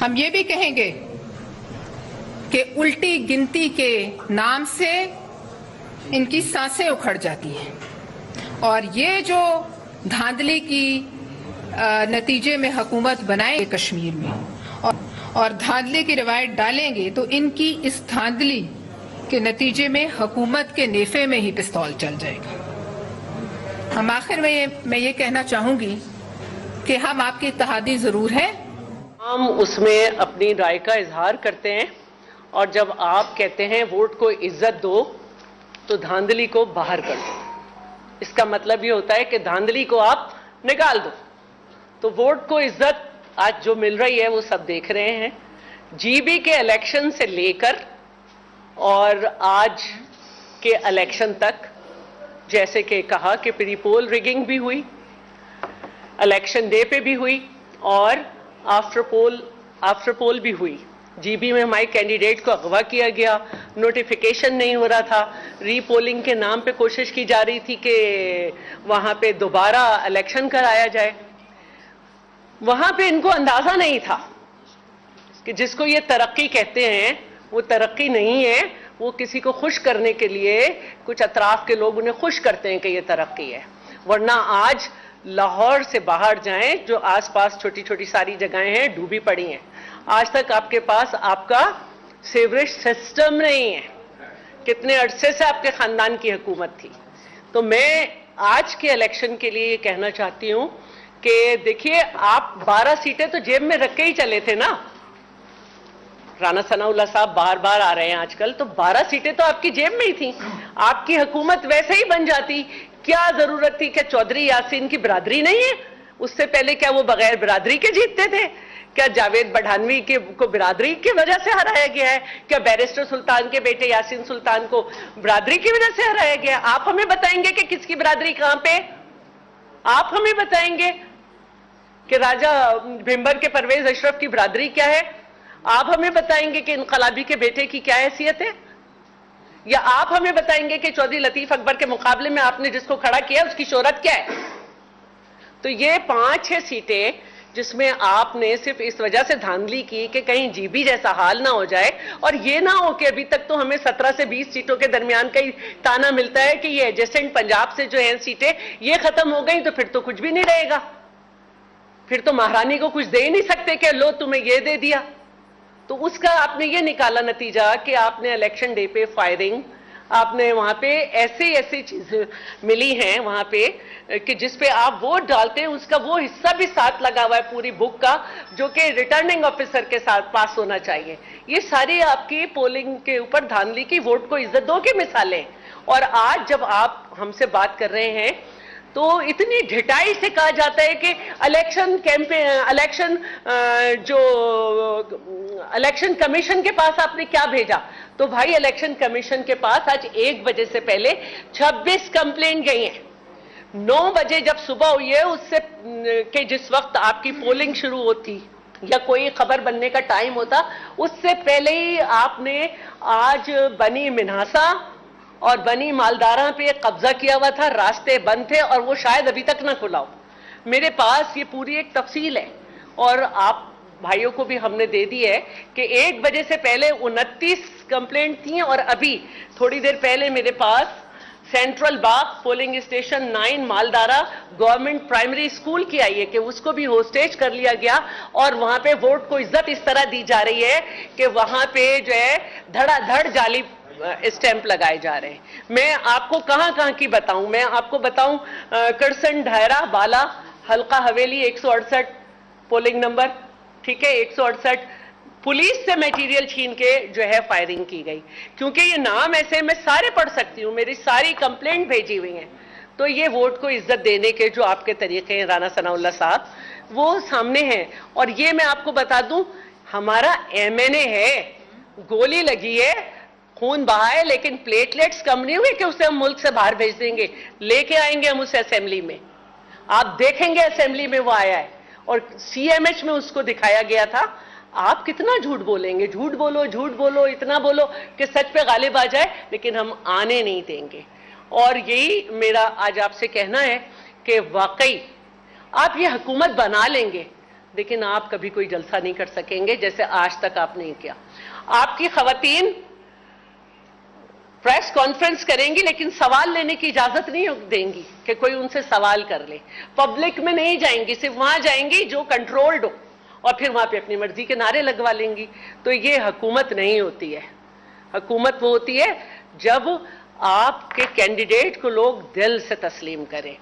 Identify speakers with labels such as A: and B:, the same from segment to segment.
A: ہم یہ بھی کہیں گے کہ الٹی گنتی کے نام سے ان کی سانسیں اکھڑ جاتی ہیں، اور یہ جو دھاندلی کی نتیجے میں حکومت بنائیں گے کشمیر میں اور دھاندلی کی روایت ڈالیں گے تو ان کی اس دھاندلی کے نتیجے میں حکومت کے نیفے میں ہی پستول چل جائے گا۔ ہم آخر میں یہ کہنا چاہوں گی کہ ہم آپ کی اتحادی ضرور ہیں،
B: ہم اس میں اپنی رائے کا اظہار کرتے ہیں، اور جب آپ کہتے ہیں ووٹ کو عزت دو تو دھاندلی کو باہر کر دو، اس کا مطلب یہ ہوتا ہے کہ دھاندلی کو آپ نکال دو۔ تو ووٹ کو عزت آج جو مل رہی ہے وہ سب دیکھ رہے ہیں، جی بی کے الیکشن سے لے کر اور آج کے الیکشن تک، جیسے کہ کہا کہ پری پول ریگنگ بھی ہوئی، الیکشن ڈے پہ بھی ہوئی، اور آفٹر پول بھی ہوئی۔ جی بی میں ہمارے کینڈیڈیٹ کو اغوا کیا گیا، نوٹیفیکیشن نہیں ہو رہا تھا، ری پولنگ کے نام پہ کوشش کی جا رہی تھی کہ وہاں پہ دوبارہ الیکشن کرایا جائے۔ وہاں پہ ان کو اندازہ نہیں تھا کہ جس کو یہ ترقی کہتے ہیں وہ ترقی نہیں ہے، وہ کسی کو خوش کرنے کے لیے کچھ اطراف کے لوگ انہیں خوش کرتے ہیں کہ یہ ترقی ہے، ورنہ آج لاہور سے باہر جائیں، جو آس پاس چھوٹی چھوٹی ساری جگہیں ہیں ڈوبی پڑی ہیں۔ آج تک آپ کے پاس آپ کا سیوریج سسٹم نہیں ہے، کتنے عرصے سے آپ کے خاندان کی حکومت تھی۔ تو میں آج کے الیکشن کے لیے یہ کہنا چاہتی ہوں کہ دیکھیے، آپ 12 سیٹیں تو جیب میں رکھ کے ہی چلے تھے نا۔ رانا ثناء اللہ صاحب بار بار آ رہے ہیں آج کل، تو 12 سیٹیں تو آپ کی جیب میں ہی تھیں، آپ کی حکومت ویسے ہی بن جاتی۔ کیا ضرورت تھی کہ چودھری یاسین کی برادری نہیں ہے؟ اس سے پہلے کیا وہ بغیر برادری کے جیتتے تھے؟ کیا جاوید بڑھانوی کو برادری کی وجہ سے ہرایا گیا ہے؟ کیا بیرسٹر سلطان کے بیٹے یاسین سلطان کو برادری کی وجہ سے ہرایا گیا ہے؟ آپ ہمیں بتائیں گے کہ کس کی برادری کہاں پہ؟ آپ ہمیں بتائیں گے کہ راجہ بھمبر کے پرویز اشرف کی برادری کیا ہے؟ آپ ہمیں بتائیں گے کہ انقلابی کے بیٹے کی کیا حیثیت ہے؟ یا آپ ہمیں بتائیں گے کہ چودھری لطیف اکبر کے مقابلے میں آپ نے جس کو کھڑا کیا اس کی شہرت کیا ہے؟ تو یہ 5-6 سیٹیں جس میں آپ نے صرف اس وجہ سے دھاندلی کی کہ کہیں جی بی جیسا حال نہ ہو جائے، اور یہ نہ ہو کہ ابھی تک تو ہمیں 17 سے 20 سیٹوں کے درمیان کا ہی تانا ملتا ہے کہ یہ ایڈجسٹنٹ پنجاب سے جو ہیں سیٹیں یہ ختم ہو گئیں، تو پھر تو کچھ بھی نہیں رہے گا، پھر تو مہارانی کو کچھ دے ہی نہیں سکتے کہ لو تمہیں یہ دے دیا۔ تو اس کا آپ نے یہ نکالا نتیجہ کہ آپ نے الیکشن ڈے پہ فائرنگ، آپ نے وہاں پہ ایسی چیزیں ملی ہیں وہاں پہ کہ جس پہ آپ ووٹ ڈالتے ہیں اس کا وہ حصہ بھی ساتھ لگا ہوا ہے پوری بک کا، جو کہ ریٹرننگ آفیسر کے ساتھ پاس ہونا چاہیے۔ یہ ساری آپ کی پولنگ کے اوپر دھاندلی کی، ووٹ کو عزت دو کی مثالیں۔ اور آج جب آپ ہم سے بات کر رہے ہیں تو اتنی ڈھٹائی سے کہا جاتا ہے کہ الیکشن کمیشن کے پاس آپ نے کیا بھیجا؟ تو بھائی الیکشن کمیشن کے پاس آج 1 بجے سے پہلے 26 کمپلین گئی ہیں۔ 9 بجے جب صبح ہوئی ہے اس سے کہ جس وقت آپ کی پولنگ شروع ہوتی یا کوئی خبر بننے کا ٹائم ہوتا، اس سے پہلے ہی آپ نے آج بنی منہاسا اور بنی مالدارہ پہ قبضہ کیا ہوا تھا، راستے بند تھے اور وہ شاید ابھی تک نہ کھلا ہو۔ میرے پاس یہ پوری ایک تفصیل ہے، اور آپ بھائیوں کو بھی ہم نے دے دی ہے کہ 1 بجے سے پہلے 29 کمپلینٹ تھیں، اور ابھی تھوڑی دیر پہلے میرے پاس central Bagh polling station 9 Maldara government primary school کی آئی ہے کہ اس کو بھی ہوسٹیج کر لیا گیا، اور وہاں پہ ووٹ کو عزت اس طرح دی جا رہی ہے کہ وہاں پہ جو ہے دھڑا دھڑ جعلی اسٹیمپ لگائے جا رہے ہیں۔ میں آپ کو کہاں کی بتاؤں؟ میں آپ کو بتاؤں کرسن ڈھائرہ بالا حلقہ حویلی 168 پولنگ نمبر، ٹھیک ہے، 168 پولیس سے میٹیریل چھین کے جو ہے فائرنگ کی گئی، کیونکہ یہ نام ایسے میں سارے پڑھ سکتی ہوں، میری ساری کمپلینٹ بھیجی ہوئی ہیں۔ تو یہ ووٹ کو عزت دینے کے جو آپ کے طریقے ہیں رانا ثناء اللہ صاحب، وہ سامنے ہیں۔ اور یہ میں آپ کو بتا دوں، ہمارا ایم این اے ہے، گولی لگی ہے، خون بہا ہے، لیکن پلیٹلیٹس کم نہیں ہوئے کہ اسے ہم ملک سے باہر بھیج دیں گے، لے کے آئیں گے ہم اسے اسمبلی میں۔ آپ دیکھیں گے اسمبلی میں وہ آیا ہے، اور سی ایم ایچ میں اس کو دکھایا گیا تھا۔ آپ کتنا جھوٹ بولیں گے؟ جھوٹ بولو، اتنا بولو کہ سچ پہ غالب آ جائے، لیکن ہم آنے نہیں دیں گے۔ اور یہی میرا آج آپ سے کہنا ہے کہ واقعی آپ یہ حکومت بنا لیں گے، لیکن آپ کبھی کوئی جلسہ نہیں کر سکیں گے جیسے آج تک آپ نہیں کیا. آپ کی خواتین پریس کانفرنس کریں گی لیکن سوال لینے کی اجازت نہیں دیں گی کہ کوئی ان سے سوال کر لے. پبلک میں نہیں جائیں گی, صرف وہاں جائیں گی جو کنٹرولڈ ہو, اور پھر وہاں پہ اپنی مرضی کے نعرے لگوا لیں گی. تو یہ حکومت نہیں ہوتی ہے. حکومت وہ ہوتی ہے جب آپ کے کینڈیڈیٹ کو لوگ دل سے تسلیم کریں,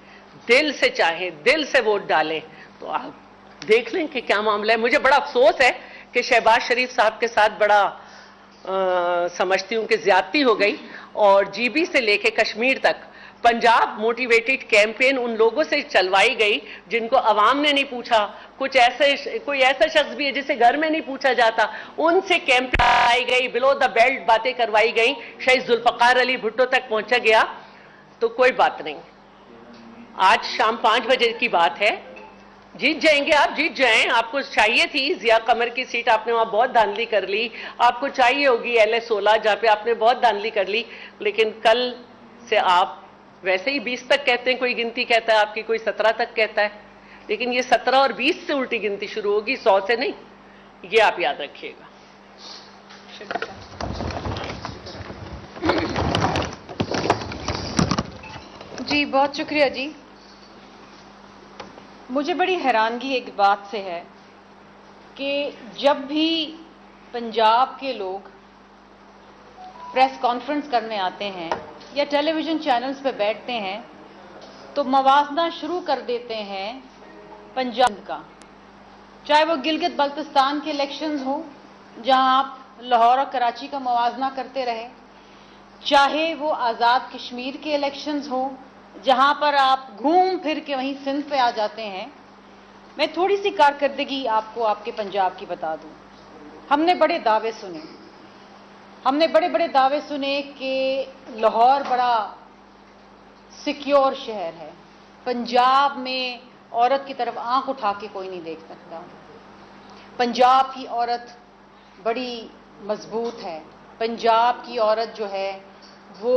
B: دل سے چاہیں, دل سے ووٹ ڈالیں. تو آپ دیکھ لیں کہ کیا معاملہ ہے. مجھے بڑا افسوس ہے کہ شہباز شریف صاحب کے ساتھ بڑا سمجھتی ہوں کہ زیادتی ہو گئی, اور جی بی سے لے کے کشمیر تک پنجاب موٹیویٹڈ کیمپین ان لوگوں سے چلوائی گئی جن کو عوام نے نہیں پوچھا. کوئی ایسا شخص بھی ہے جسے گھر میں نہیں پوچھا جاتا, ان سے کیمپین آئی گئی, بلو دا بیلٹ باتیں کروائی گئیں. شہید ذوالفقار علی بھٹو تک پہنچا گیا. تو کوئی بات نہیں, آج شام 5 بجے کی بات ہے, جیت جائیں گے آپ, جیت جائیں. آپ کو چاہیے تھی ضیاء قمر کی سیٹ, آپ نے وہاں بہت دھاندلی کر لی. آپ کو چاہیے ہوگی LA-16 جہاں پہ آپ نے بہت دھاندلی کر لی. لیکن کل سے آپ ویسے ہی 20 تک کہتے ہیں, کوئی گنتی کہتا ہے آپ کی, کوئی 17 تک کہتا ہے, لیکن یہ 17 اور 20 سے الٹی گنتی شروع ہوگی, 100 سے نہیں. یہ آپ یاد رکھیے گا.
C: جی بہت شکریہ جی. مجھے بڑی حیرانگی ایک بات سے ہے کہ جب بھی پنجاب کے لوگ پریس کانفرنس کرنے آتے ہیں یا ٹیلی ویژن چینلز پہ بیٹھتے ہیں تو موازنہ شروع کر دیتے ہیں پنجاب کا, چاہے وہ گلگت بلتستان کے الیکشنز ہوں جہاں آپ لاہور اور کراچی کا موازنہ کرتے رہے, چاہے وہ آزاد کشمیر کے الیکشنز ہوں جہاں پر آپ گھوم پھر کے وہیں سندھ پہ آ جاتے ہیں. میں تھوڑی سی کارکردگی آپ کو آپ کے پنجاب کی بتا دوں. ہم نے بڑے دعوے سنے, ہم نے بڑے بڑے دعوے سنے کہ لاہور بڑا سیکیور شہر ہے, پنجاب میں عورت کی طرف آنکھ اٹھا کے کوئی نہیں دیکھ سکتا, پنجاب کی عورت بڑی مضبوط ہے, پنجاب کی عورت جو ہے وہ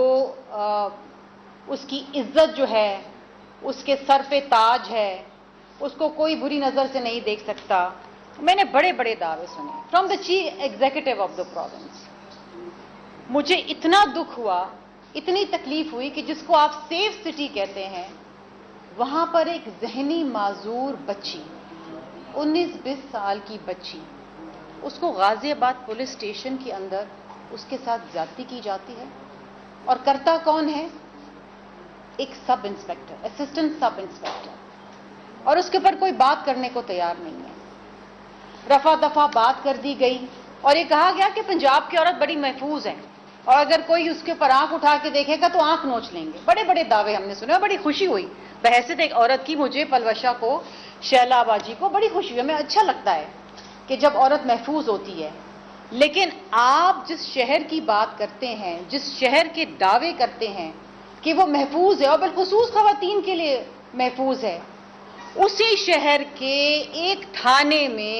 C: اس کی عزت جو ہے اس کے سر پہ تاج ہے, اس کو کوئی بری نظر سے نہیں دیکھ سکتا. میں نے بڑے بڑے دعوے سنے from the chief executive of the province. مجھے اتنا دکھ ہوا, اتنی تکلیف ہوئی کہ جس کو آپ سیف سٹی کہتے ہیں, وہاں پر ایک ذہنی معذور بچی 19-20 سال کی بچی, اس کو غازی آباد پولیس اسٹیشن کے اندر اس کے ساتھ زیادتی کی جاتی ہے. اور کرتا کون ہے؟ ایک سب انسپیکٹر, اسسٹنٹ سب انسپیکٹر, اور اس کے اوپر کوئی بات کرنے کو تیار نہیں ہے. رفع دفع بات کر دی گئی اور یہ کہا گیا کہ پنجاب کی عورت بڑی محفوظ ہے اور اگر کوئی اس کے اوپر آنکھ اٹھا کے دیکھے گا تو آنکھ نوچ لیں گے. بڑے بڑے دعوے ہم نے سنے اور بڑی خوشی ہوئی بحیثیت ایک عورت کی. مجھے پلوشہ کو, شیلا باجی کو بڑی خوشی ہوئی, ہمیں اچھا لگتا ہے کہ جب عورت محفوظ ہوتی ہے. لیکن آپ جس شہر کی بات کرتے ہیں, جس شہر کے دعوے کرتے ہیں کہ وہ محفوظ ہے اور بالخصوص خواتین کے لیے محفوظ ہے, اسی شہر کے ایک تھانے میں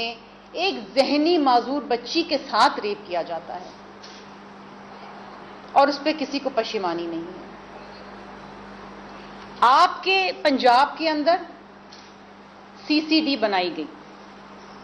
C: ایک ذہنی معذور بچی کے ساتھ ریپ کیا جاتا ہے اور اس پہ کسی کو پشیمانی نہیں ہے. آپ کے پنجاب کے اندر CCD بنائی گئی,